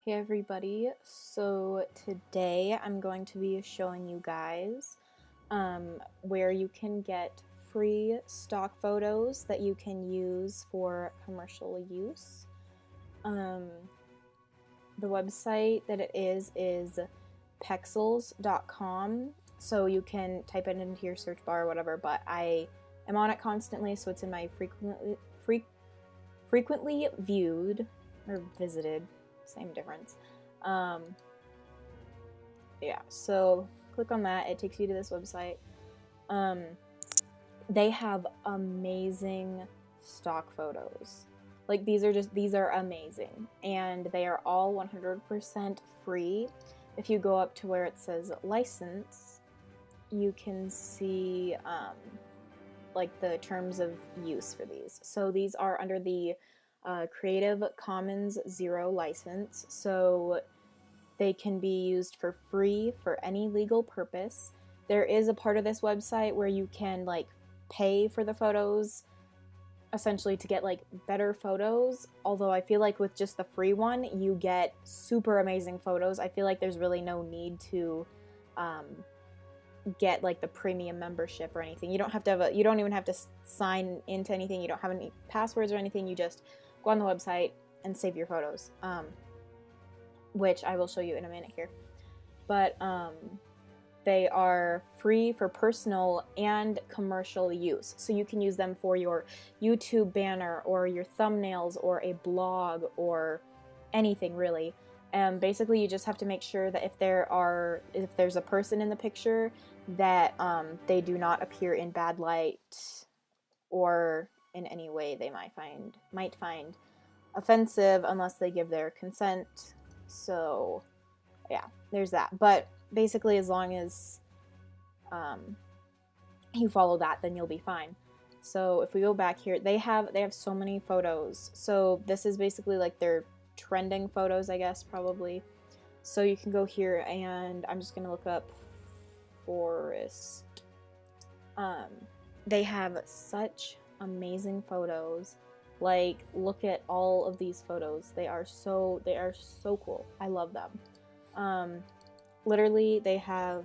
Hey everybody, so today I'm going to be showing you guys where you can get free stock photos that you can use for commercial use. The website that it is Pexels.com, so you can type it into your search bar or whatever, but I am on it constantly, so it's in my frequently viewed or visited, same difference. Yeah, so click on that, it takes you to this website. They have amazing stock photos. Like, these are amazing, and they are all 100% free. If you go up to where it says license, you can see like the terms of use for these. So these are under the Creative Commons Zero license, so they can be used for free for any legal purpose. There is a part of this website where you can like pay for the photos, essentially to get like better photos, although I feel like with just the free one you get super amazing photos. I feel like there's really no need to get like the premium membership or anything. You don't have to have you don't even have to sign into anything. You don't have any passwords or anything. You just go on the website and save your photos, which I will show you in a minute here. But they are free for personal and commercial use, so you can use them for your YouTube banner or your thumbnails or a blog or anything really. Basically you just have to make sure that if there's a person in the picture, that they do not appear in bad light or in any way they might find offensive unless they give their consent. So yeah, there's that. But basically, as long as you follow that, then you'll be fine. So if we go back here, they have so many photos. So this is basically like their trending photos, I guess, probably. So you can go here, and I'm just gonna look up forest. They have such amazing photos. Like, look at all of these photos. They are so cool. I love them. Literally, they have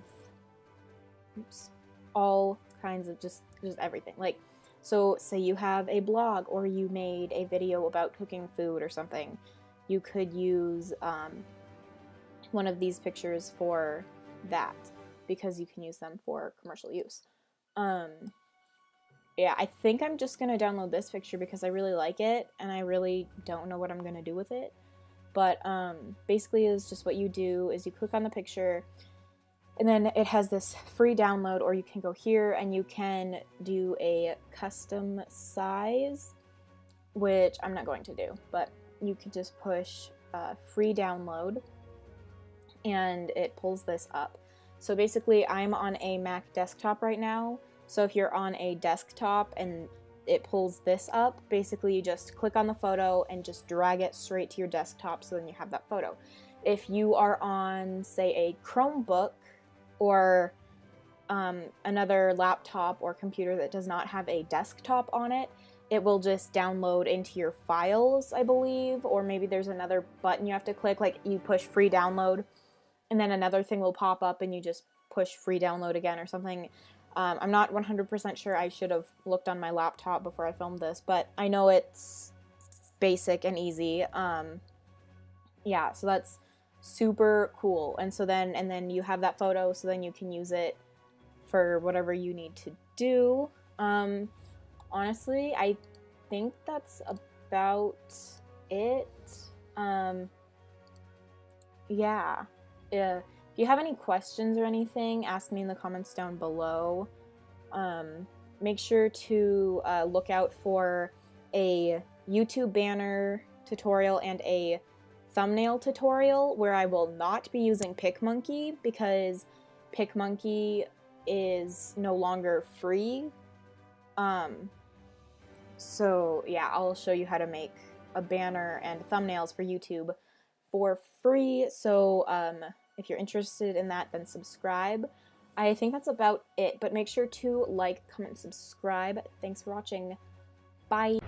all kinds of just everything. Like, so say you have a blog or you made a video about cooking food or something, you could use one of these pictures for that, because you can use them for commercial use. Yeah, I think I'm just gonna download this picture because I really like it and I really don't know what I'm gonna do with it. But basically is just what you do is you click on the picture, and then it has this free download, or you can go here and you can do a custom size, which I'm not going to do, but you could just push free download and it pulls this up. So basically I'm on a Mac desktop right now, so if you're on a desktop and it pulls this up, basically you just click on the photo and just drag it straight to your desktop, so then you have that photo. If you are on, say, a Chromebook or another laptop or computer that does not have a desktop on it, it will just download into your files, I believe, or maybe there's another button you have to click, like you push free download, and then another thing will pop up and you just push free download again or something. I'm not 100% sure. I should have looked on my laptop before I filmed this, but I know it's basic and easy. Yeah, so that's super cool. And so then you have that photo, so then you can use it for whatever you need to do. Honestly, I think that's about it. Yeah. If you have any questions or anything, ask me in the comments down below. Make sure to look out for a YouTube banner tutorial and a thumbnail tutorial where I will not be using PicMonkey, because PicMonkey is no longer free. So yeah, I'll show you how to make a banner and thumbnails for YouTube for free. So if you're interested in that, then subscribe. I think that's about it, but make sure to like, comment, subscribe. Thanks for watching. Bye.